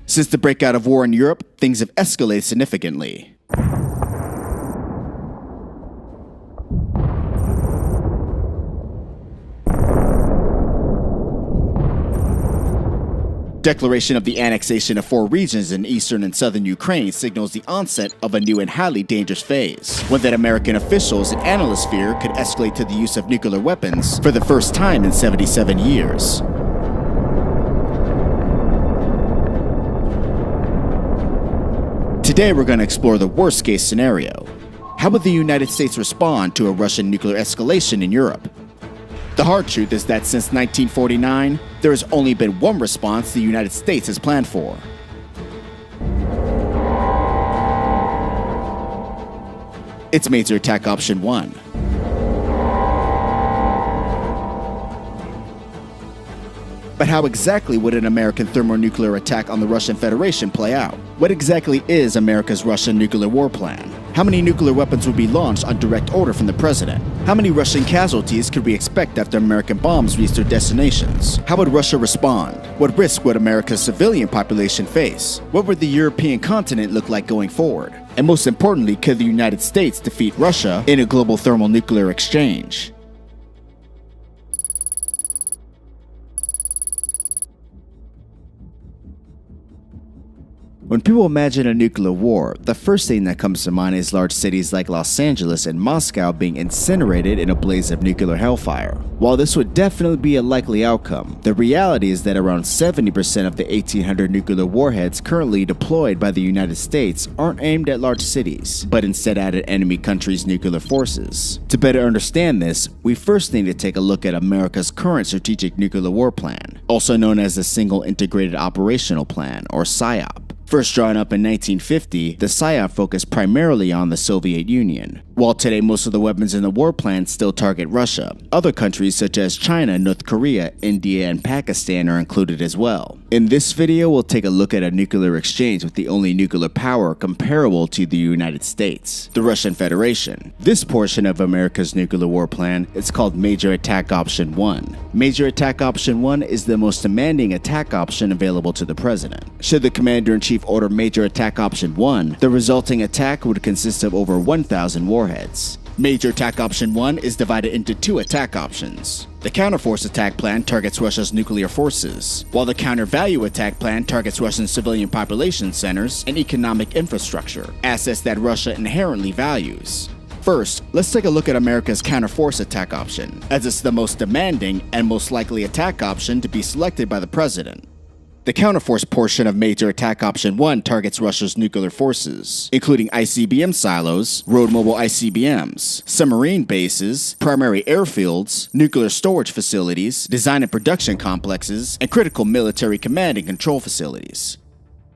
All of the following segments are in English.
Since the breakout of war in Europe, things have escalated significantly. Declaration of the annexation of 4 regions in eastern and southern Ukraine signals the onset of a new and highly dangerous phase, one that American officials and analysts fear could escalate to the use of nuclear weapons for the first time in 77 years. Today we're going to explore the worst-case scenario. How would the United States respond to a Russian nuclear escalation in Europe? The hard truth is that since 1949, there has only been one response the United States has planned for. It's Major Attack Option 1. But how exactly would an American thermonuclear attack on the Russian Federation play out? What exactly is America's Russian nuclear war plan? How many nuclear weapons would be launched on direct order from the president? How many Russian casualties could we expect after American bombs reach their destinations? How would Russia respond? What risk would America's civilian population face? What would the European continent look like going forward? And most importantly, could the United States defeat Russia in a global thermonuclear exchange? When people imagine a nuclear war, the first thing that comes to mind is large cities like Los Angeles and Moscow being incinerated in a blaze of nuclear hellfire. While this would definitely be a likely outcome, the reality is that around 70% of the 1,800 nuclear warheads currently deployed by the United States aren't aimed at large cities, but instead at an enemy country's nuclear forces. To better understand this, we first need to take a look at America's current strategic nuclear war plan, also known as the Single Integrated Operational Plan, or SIOP. First drawn up in 1950, the SIOP focused primarily on the Soviet Union. While today most of the weapons in the war plan still target Russia, other countries such as China, North Korea, India, and Pakistan are included as well. In this video, we'll take a look at a nuclear exchange with the only nuclear power comparable to the United States, the Russian Federation. This portion of America's nuclear war plan is called Major Attack Option 1. Major Attack Option 1 is the most demanding attack option available to the president. Should the Commander-in-Chief order Major Attack Option 1, the resulting attack would consist of over 1,000 warheads. Major Attack Option 1 is divided into 2 attack options. The counterforce attack plan targets Russia's nuclear forces, while the counter-value attack plan targets Russian civilian population centers and economic infrastructure, assets that Russia inherently values. First, let's take a look at America's counterforce attack option, as it's the most demanding and most likely attack option to be selected by the president. The counterforce portion of Major Attack Option 1 targets Russia's nuclear forces, including ICBM silos, road mobile ICBMs, submarine bases, primary airfields, nuclear storage facilities, design and production complexes, and critical military command and control facilities.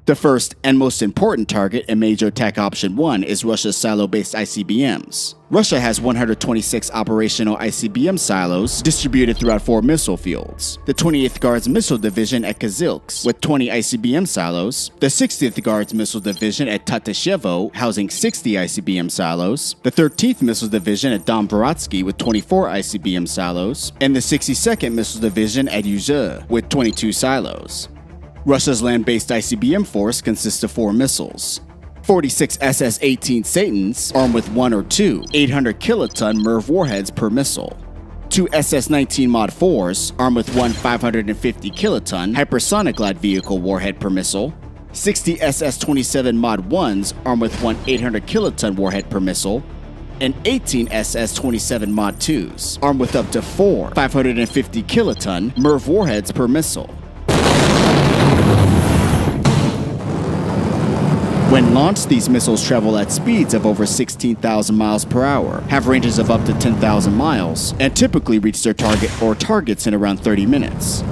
The first and most important target in Major Attack Option 1 is Russia's silo-based ICBMs. Russia has 126 operational ICBM silos distributed throughout 4 missile fields. The 28th Guards Missile Division at Kazilsk with 20 ICBM silos, the 60th Guards Missile Division at Tatashevo housing 60 ICBM silos, the 13th Missile Division at Dombrowski with 24 ICBM silos, and the 62nd Missile Division at Yuzhe with 22 silos. Russia's land-based ICBM force consists of 4 missiles. 46 SS-18 Satans armed with 1 or 2 800-kiloton MIRV warheads per missile. 2 SS-19 Mod 4s armed with 1 550-kiloton hypersonic glide vehicle warhead per missile. 60 SS-27 Mod 1s armed with 1 800-kiloton warhead per missile. And 18 SS-27 Mod 2s armed with up to 4 550-kiloton MIRV warheads per missile. When launched, these missiles travel at speeds of over 16,000 miles per hour, have ranges of up to 10,000 miles, and typically reach their target or targets in around 30 minutes.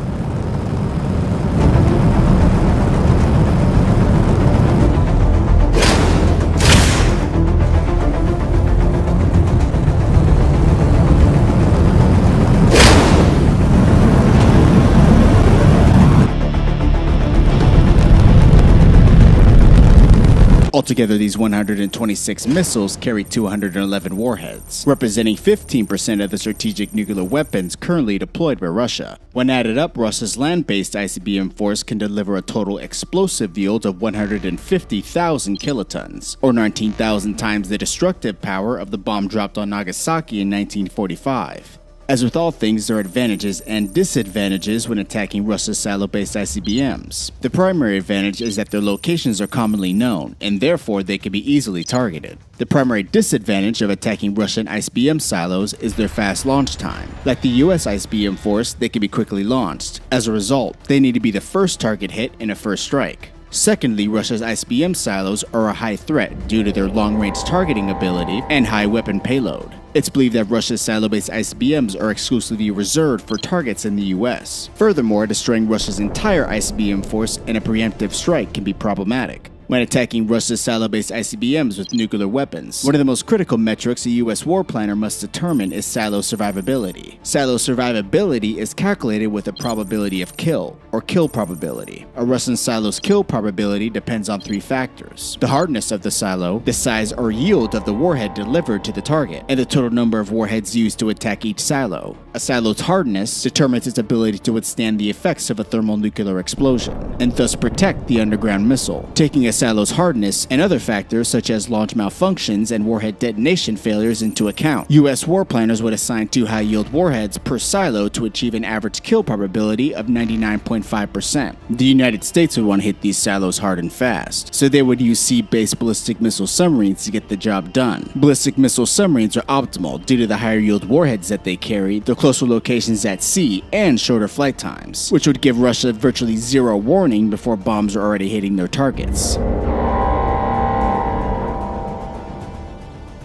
Altogether, these 126 missiles carry 211 warheads, representing 15% of the strategic nuclear weapons currently deployed by Russia. When added up, Russia's land-based ICBM force can deliver a total explosive yield of 150,000 kilotons, or 19,000 times the destructive power of the bomb dropped on Nagasaki in 1945. As with all things, there are advantages and disadvantages when attacking Russia's silo-based ICBMs. The primary advantage is that their locations are commonly known, and therefore they can be easily targeted. The primary disadvantage of attacking Russian ICBM silos is their fast launch time. Like the US ICBM force, they can be quickly launched. As a result, they need to be the first target hit in a first strike. Secondly, Russia's ICBM silos are a high threat due to their long-range targeting ability and high weapon payload. It's believed that Russia's silo-based ICBMs are exclusively reserved for targets in the US. Furthermore, destroying Russia's entire ICBM force in a preemptive strike can be problematic. When attacking Russia's silo-based ICBMs with nuclear weapons, one of the most critical metrics a US war planner must determine is silo survivability. Silo survivability is calculated with a probability of kill, or kill probability. A Russian silo's kill probability depends on three factors: the hardness of the silo, the size or yield of the warhead delivered to the target, and the total number of warheads used to attack each silo. A silo's hardness determines its ability to withstand the effects of a thermonuclear explosion, and thus protect the underground missile. Taking a silo's hardness and other factors such as launch malfunctions and warhead detonation failures into account, US war planners would assign 2 high-yield warheads per silo to achieve an average kill probability of 99.5%. The United States would want to hit these silos hard and fast, so they would use sea-based ballistic missile submarines to get the job done. Ballistic missile submarines are optimal due to the higher yield warheads that they carry, the closer locations at sea, and shorter flight times, which would give Russia virtually zero warning before bombs are already hitting their targets.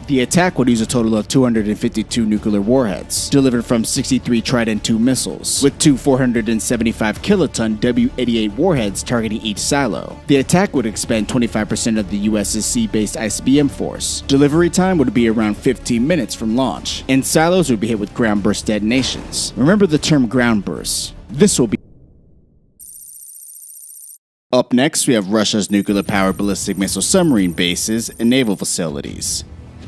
The attack would use a total of 252 nuclear warheads, delivered from 63 Trident II missiles, with 2 475 kiloton W-88 warheads targeting each silo. The attack would expend 25% of the US's sea-based ICBM force. Delivery time would be around 15 minutes from launch, and silos would be hit with ground burst detonations. Remember the term ground burst. This will be Up next, we have Russia's nuclear-powered ballistic missile submarine bases and naval facilities.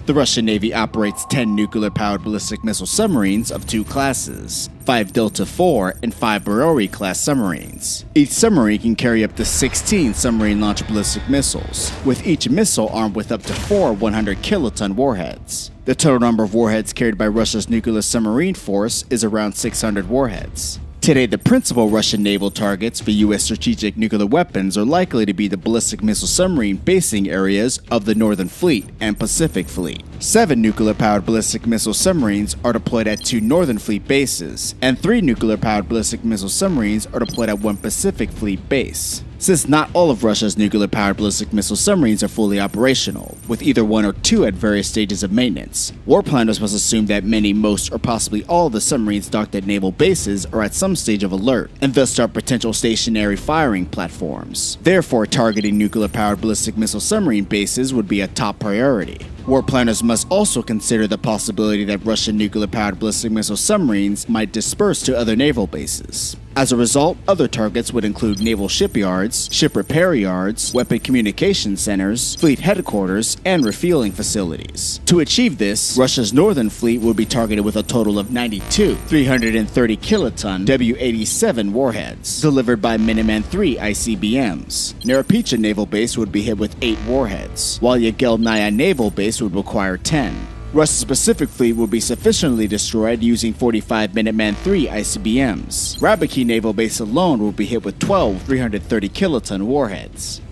The Russian Navy operates 10 nuclear-powered ballistic missile submarines of 2 classes, 5 Delta IV and 5 Borealis-class submarines. Each submarine can carry up to 16 submarine-launched ballistic missiles, with each missile armed with up to 4 100-kiloton warheads. The total number of warheads carried by Russia's nuclear submarine force is around 600 warheads. Today, the principal Russian naval targets for U.S. strategic nuclear weapons are likely to be the ballistic missile submarine basing areas of the Northern Fleet and Pacific Fleet. 7 nuclear-powered ballistic missile submarines are deployed at 2 Northern Fleet bases, and 3 nuclear-powered ballistic missile submarines are deployed at 1 Pacific Fleet base. Since not all of Russia's nuclear-powered ballistic missile submarines are fully operational, with either 1 or 2 at various stages of maintenance, war planners must assume that many, most, or possibly all of the submarines docked at naval bases are at some stage of alert, and thus start potential stationary firing platforms. Therefore, targeting nuclear-powered ballistic missile submarine bases would be a top priority. War planners must also consider the possibility that Russian nuclear-powered ballistic missile submarines might disperse to other naval bases. As a result, other targets would include naval shipyards, ship repair yards, weapon communication centers, fleet headquarters, and refueling facilities. To achieve this, Russia's Northern Fleet would be targeted with a total of 92 330-kiloton W-87 warheads, delivered by Minuteman III ICBMs. Narapicha Naval Base would be hit with 8 warheads, while Yaghelnaya Naval Base would require 10. Russia's Pacific Fleet will be sufficiently destroyed using 45 Minuteman III ICBMs. Rabaki Naval Base alone will be hit with 12 330-kiloton warheads.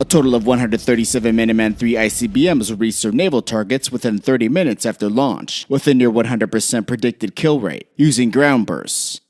A total of 137 Minuteman III ICBMs will reach their naval targets within 30 minutes after launch, with a near 100% predicted kill rate, using ground bursts.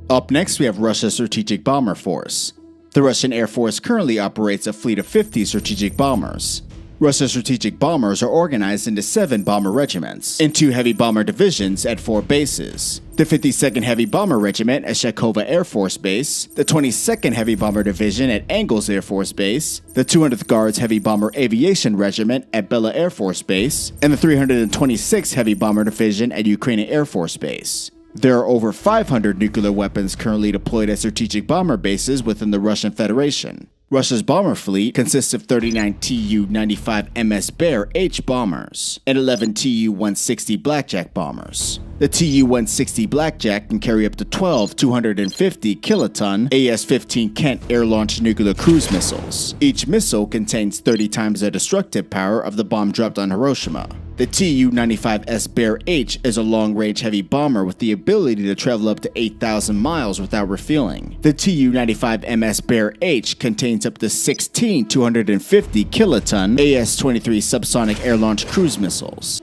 Up next, we have Russia's Strategic Bomber Force. The Russian Air Force currently operates a fleet of 50 strategic bombers. Russia's strategic bombers are organized into 7 bomber regiments and 2 heavy bomber divisions at 4 bases. The 52nd Heavy Bomber Regiment at Shakova Air Force Base, the 22nd Heavy Bomber Division at Angles Air Force Base, the 200th Guards Heavy Bomber Aviation Regiment at Bela Air Force Base, and the 326th Heavy Bomber Division at Ukrainian Air Force Base. There are over 500 nuclear weapons currently deployed at strategic bomber bases within the Russian Federation. Russia's bomber fleet consists of 39 Tu-95 MS Bear H bombers and 11 Tu-160 Blackjack bombers. The Tu-160 Blackjack can carry up to 12 250 kiloton AS-15 Kent air-launched nuclear cruise missiles. Each missile contains 30 times the destructive power of the bomb dropped on Hiroshima. The Tu-95S Bear H is a long-range heavy bomber with the ability to travel up to 8,000 miles without refueling. The Tu-95 MS Bear H contains up to 16 250 kiloton AS-23 subsonic air-launched cruise missiles.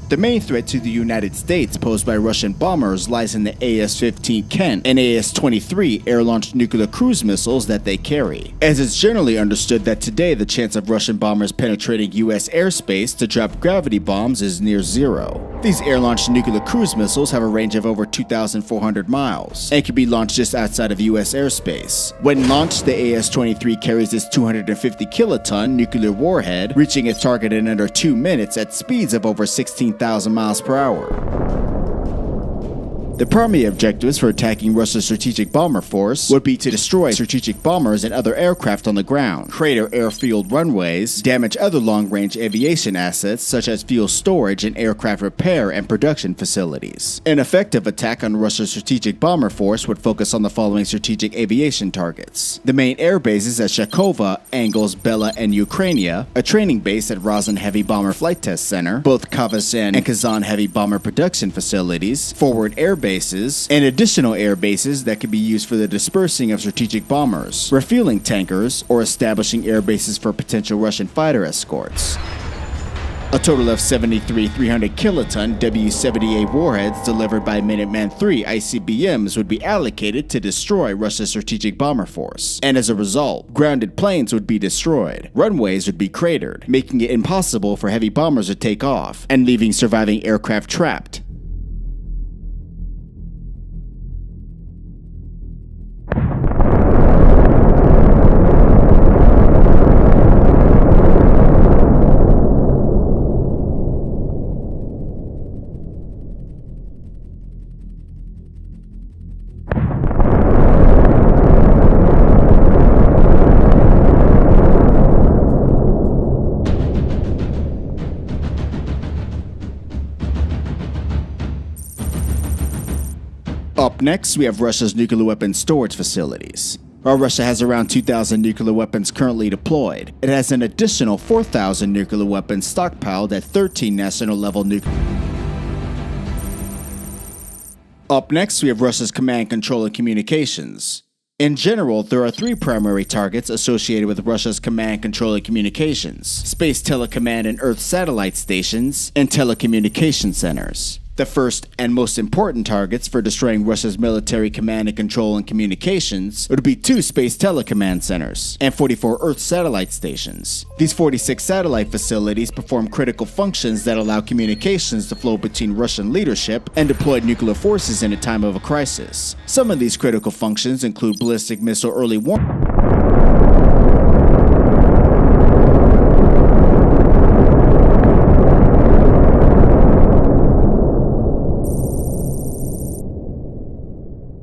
The main threat to the United States posed by Russian bombers lies in the AS-15 Kent and AS-23 air-launched nuclear cruise missiles that they carry, as it's generally understood that today the chance of Russian bombers penetrating US airspace to drop gravity bombs is near zero. These air-launched nuclear cruise missiles have a range of over 2,400 miles and can be launched just outside of US airspace. When launched, the AS-23 carries its 250 kiloton nuclear warhead, reaching its target in under 2 minutes at speeds of over 16,000 miles per hour. The primary objectives for attacking Russia's strategic bomber force would be to destroy strategic bombers and other aircraft on the ground, crater airfield runways, damage other long-range aviation assets such as fuel storage and aircraft repair and production facilities. An effective attack on Russia's strategic bomber force would focus on the following strategic aviation targets: the main air bases at Shakova, Angles, Bela, and Ukrainia, a training base at Rozan Heavy Bomber Flight Test Center, both Kazan and Kazan Heavy Bomber Production Facilities, forward air bases, and additional air bases that could be used for the dispersing of strategic bombers, refueling tankers, or establishing air bases for potential Russian fighter escorts. A total of 73 300 kiloton W-78 warheads delivered by Minuteman III ICBMs would be allocated to destroy Russia's strategic bomber force, and as a result, grounded planes would be destroyed, runways would be cratered, making it impossible for heavy bombers to take off, and leaving surviving aircraft trapped. Up next, we have Russia's nuclear weapons storage facilities. While Russia has around 2,000 nuclear weapons currently deployed, it has an additional 4,000 nuclear weapons stockpiled at 13 national-level nuclear. Up next, we have Russia's command, control, and communications. In general, there are 3 primary targets associated with Russia's command, control, and communications: space telecommand and Earth satellite stations, and telecommunication centers. The first and most important targets for destroying Russia's military command and control and communications would be 2 space telecommand centers and 44 Earth satellite stations. These 46 satellite facilities perform critical functions that allow communications to flow between Russian leadership and deployed nuclear forces in a time of a crisis. Some of these critical functions include ballistic missile early warning.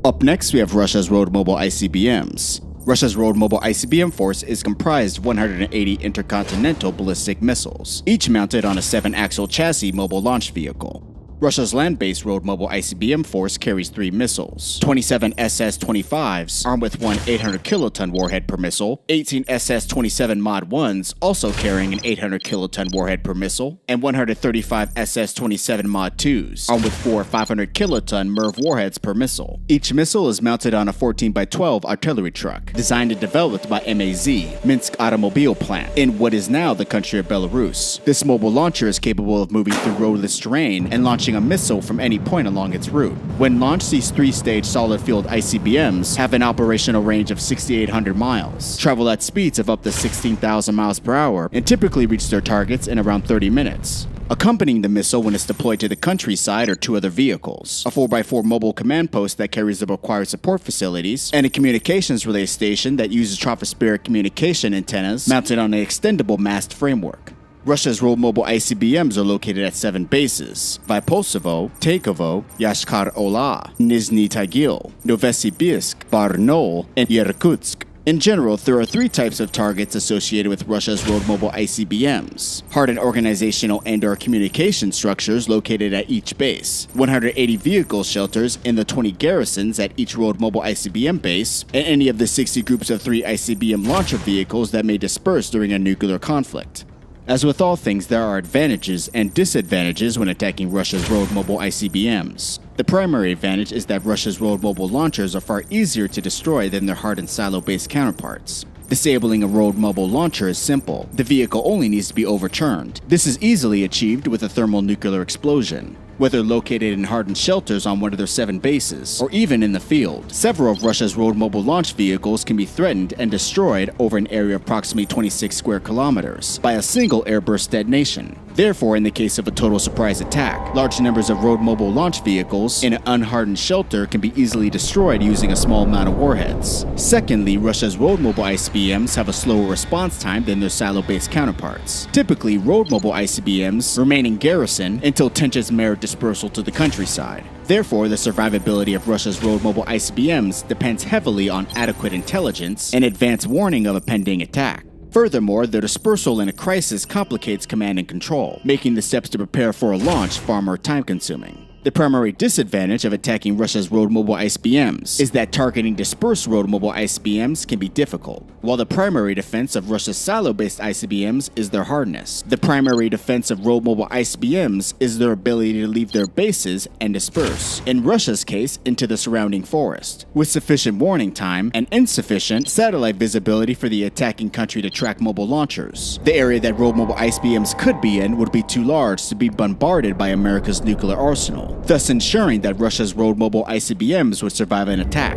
Up next, we have Russia's road mobile ICBMs. Russia's road mobile ICBM force is comprised of 180 intercontinental ballistic missiles, each mounted on a 7-axle chassis mobile launch vehicle. Russia's land-based road mobile ICBM force carries 3 missiles: 27 SS-25s, armed with one 800 kiloton warhead per missile, 18 SS-27 Mod 1s, also carrying an 800 kiloton warhead per missile, and 135 SS-27 Mod 2s, armed with 4 500 kiloton MIRV warheads per missile. Each missile is mounted on a 14x12 artillery truck, designed and developed by MAZ, Minsk Automobile Plant, in what is now the country of Belarus. This mobile launcher is capable of moving through roadless terrain and launching launching a missile from any point along its route. When launched, these three-stage solid-fueled ICBMs have an operational range of 6,800 miles, travel at speeds of up to 16,000 miles per hour, and typically reach their targets in around 30 minutes. Accompanying the missile when it's deployed to the countryside are two other vehicles, a 4x4 mobile command post that carries the required support facilities, and a communications relay station that uses tropospheric communication antennas mounted on an extendable mast framework. Russia's road mobile ICBMs are located at 7 bases: Vypolsovo, Taikovo, Yashkar-Ola, Nizhny Tagil, Novosibirsk, Barnaul, and Irkutsk. In general, there are 3 types of targets associated with Russia's road mobile ICBMs: hardened organizational and/or communication structures located at each base, 180 vehicle shelters in the 20 garrisons at each road mobile ICBM base, and any of the 60 groups of 3 ICBM launcher vehicles that may disperse during a nuclear conflict. As with all things, there are advantages and disadvantages when attacking Russia's road mobile ICBMs. The primary advantage is that Russia's road mobile launchers are far easier to destroy than their hardened silo-based counterparts. Disabling a road mobile launcher is simple. The vehicle only needs to be overturned. This is easily achieved with a thermonuclear explosion. Whether located in hardened shelters on one of their 7 bases, or even in the field, several of Russia's road mobile launch vehicles can be threatened and destroyed over an area of approximately 26 square kilometers by a single airburst detonation. Therefore, in the case of a total surprise attack, large numbers of road mobile launch vehicles in an unhardened shelter can be easily destroyed using a small amount of warheads. Secondly, Russia's road mobile ICBMs have a slower response time than their silo-based counterparts. Typically, road mobile ICBMs remain in garrison until tensions merit dispersal to the countryside. Therefore, the survivability of Russia's road mobile ICBMs depends heavily on adequate intelligence and advance warning of a pending attack. Furthermore, their dispersal in a crisis complicates command and control, making the steps to prepare for a launch far more time-consuming. The primary disadvantage of attacking Russia's road mobile ICBMs is that targeting dispersed road mobile ICBMs can be difficult, while the primary defense of Russia's silo-based ICBMs is their hardness. The primary defense of road mobile ICBMs is their ability to leave their bases and disperse, in Russia's case, into the surrounding forest, with sufficient warning time and insufficient satellite visibility for the attacking country to track mobile launchers. The area that road mobile ICBMs could be in would be too large to be bombarded by America's nuclear arsenal, thus ensuring that Russia's road mobile ICBMs would survive an attack.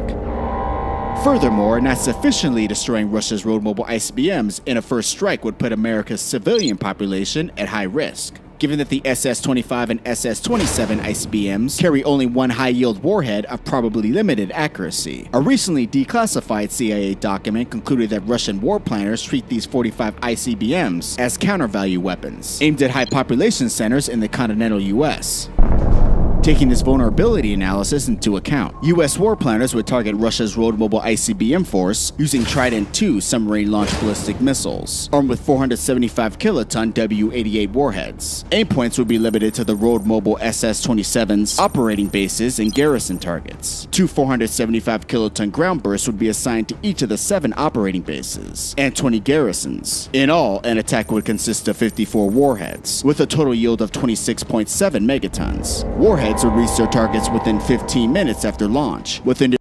Furthermore, not sufficiently destroying Russia's road mobile ICBMs in a first strike would put America's civilian population at high risk, given that the SS-25 and SS-27 ICBMs carry only one high-yield warhead of probably limited accuracy. A recently declassified CIA document concluded that Russian war planners treat these 45 ICBMs as counter-value weapons, aimed at high population centers in the continental US. Taking this vulnerability analysis into account, U.S. war planners would target Russia's road mobile ICBM force using Trident II submarine-launched ballistic missiles, armed with 475 kiloton W-88 warheads. Aim points would be limited to the road mobile SS-27's operating bases and garrison targets. 2 475 kiloton ground bursts would be assigned to each of the 7 operating bases and 20 garrisons. In all, an attack would consist of 54 warheads, with a total yield of 26.7 megatons. Warheads would reach their targets within 15 minutes after launch. Within the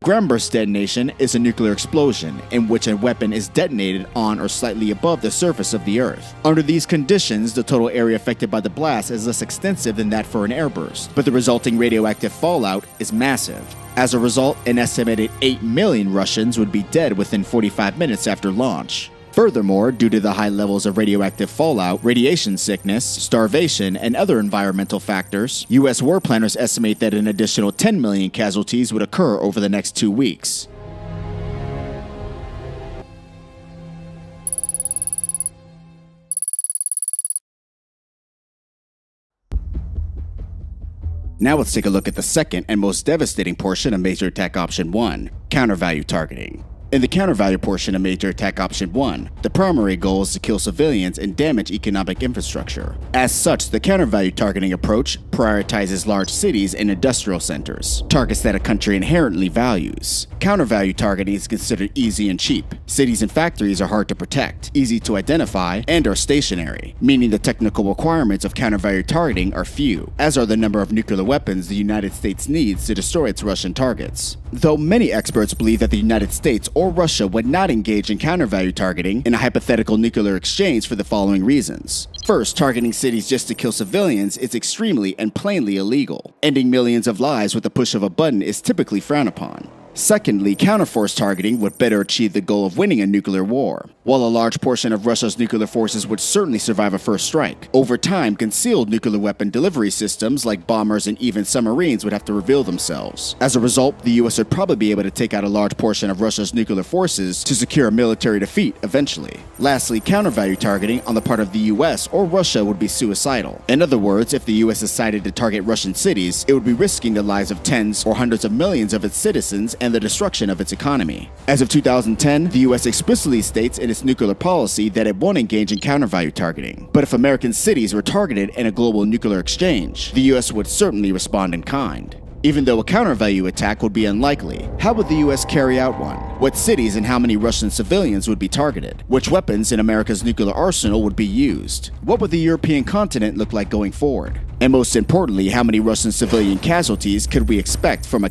ground burst detonation is a nuclear explosion in which a weapon is detonated on or slightly above the surface of the Earth. Under these conditions, the total area affected by the blast is less extensive than that for an airburst, but the resulting radioactive fallout is massive. As a result, an estimated 8 million Russians would be dead within 45 minutes after launch. Furthermore, due to the high levels of radioactive fallout, radiation sickness, starvation, and other environmental factors, U.S. war planners estimate that an additional 10 million casualties would occur over the next 2 weeks. Now let's take a look at the second and most devastating portion of Major Attack Option 1, counter-value targeting. In the counter-value portion of Major Attack Option 1, the primary goal is to kill civilians and damage economic infrastructure. As such, the counter-value targeting approach prioritizes large cities and industrial centers, targets that a country inherently values. Counter-value targeting is considered easy and cheap. Cities and factories are hard to protect, easy to identify, and are stationary, meaning the technical requirements of counter-value targeting are few, as are the number of nuclear weapons the United States needs to destroy its Russian targets. Though many experts believe that the United States or or Russia would not engage in counter-value targeting in a hypothetical nuclear exchange for the following reasons. First, targeting cities just to kill civilians is extremely and plainly illegal. Ending millions of lives with the push of a button is typically frowned upon. Secondly, counterforce targeting would better achieve the goal of winning a nuclear war. While a large portion of Russia's nuclear forces would certainly survive a first strike, over time, concealed nuclear weapon delivery systems like bombers and even submarines would have to reveal themselves. As a result, the US would probably be able to take out a large portion of Russia's nuclear forces to secure a military defeat eventually. Lastly, counter-value targeting on the part of the US or Russia would be suicidal. In other words, if the US decided to target Russian cities, it would be risking the lives of tens or hundreds of millions of its citizens and the destruction of its economy. As of 2010, the US explicitly states in its nuclear policy that it won't engage in counter-value targeting. But if American cities were targeted in a global nuclear exchange, the US would certainly respond in kind. Even though a counter-value attack would be unlikely, how would the US carry out one? What cities and how many Russian civilians would be targeted? Which weapons in America's nuclear arsenal would be used? What would the European continent look like going forward? And most importantly, how many Russian civilian casualties could we expect from a